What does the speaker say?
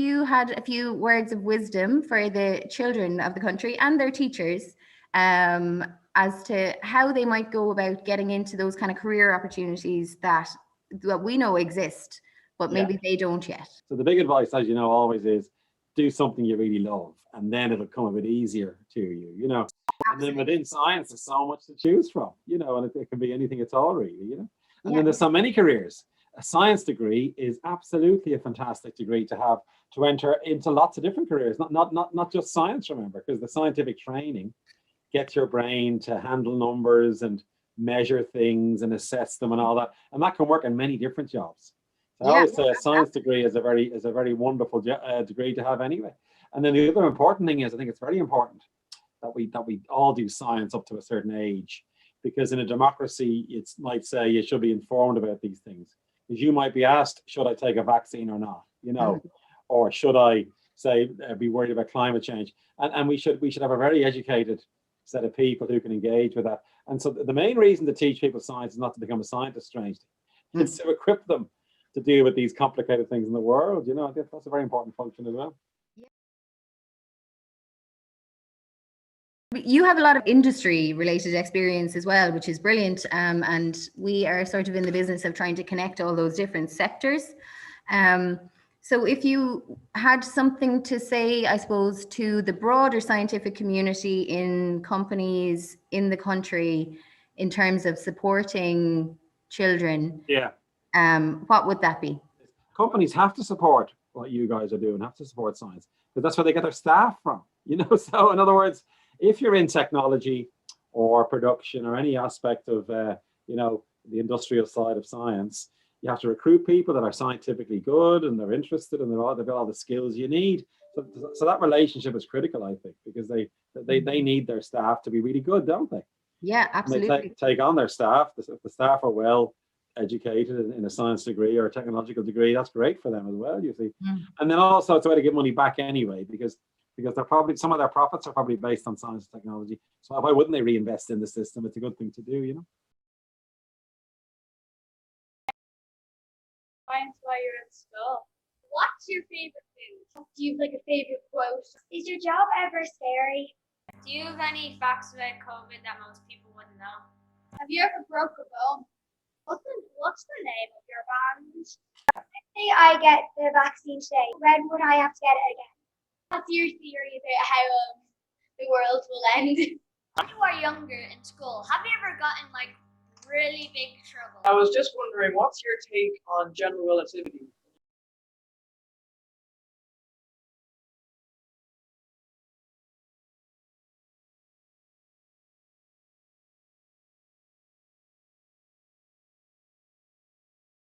You had a few words of wisdom for the children of the country and their teachers as to how they might go about getting into those kind of career opportunities that we know exist, but maybe they don't yet. So the big advice, as you know, always is do something you really love, and then it'll come a bit easier to you, you know. And then within science, there's so much to choose from, you know, and it can be anything at all, really, you know. And then there's so many careers. A science degree is absolutely a fantastic degree to have to enter into lots of different careers, not just science, remember, because the scientific training gets your brain to handle numbers and measure things and assess them and all that. And that can work in many different jobs. So I always say a science degree is a very wonderful degree to have anyway. And then the other important thing is, I think it's very important that we all do science up to a certain age, because in a democracy, it might say you should be informed about these things. Because you might be asked, should I take a vaccine or not? You know, or should I say be worried about climate change? And we should have a very educated set of people who can engage with that. And so the main reason to teach people science is not to become a scientist, strangely. It's to equip them to deal with these complicated things in the world. You know, I think that's a very important function as well. You have a lot of industry related experience as well, which is brilliant. And we are sort of in the business of trying to connect all those different sectors. So if you had something to say, I suppose, to the broader scientific community in companies in the country in terms of supporting children, what would that be? Companies have to support what you guys are doing, have to support science, because that's where they get their staff from, you know. So in other words, if you're in technology or production or any aspect of, you know, the industrial side of science, you have to recruit people that are scientifically good and they're interested and they've got all the skills you need. So that relationship is critical, I think, because they need their staff to be really good, don't they? Yeah, absolutely. And they take on their staff. If the staff are well educated in a science degree or a technological degree, that's great for them as well, you see. And then also it's a way to get money back anyway, because they're probably, some of their profits are probably based on science and technology. So why wouldn't they reinvest in the system? It's a good thing to do, you know. Science while you're at school. What's your favorite food? Do you have like a favorite quote? Is your job ever scary? Do you have any facts about COVID that most people wouldn't know? Have you ever broke a bone? What's the name of your band? Say I get the vaccine today, when would I have to get it again? What's your theory about how the world will end? When you are younger in school, have you ever gotten like really big trouble? I was just wondering, what's your take on general relativity?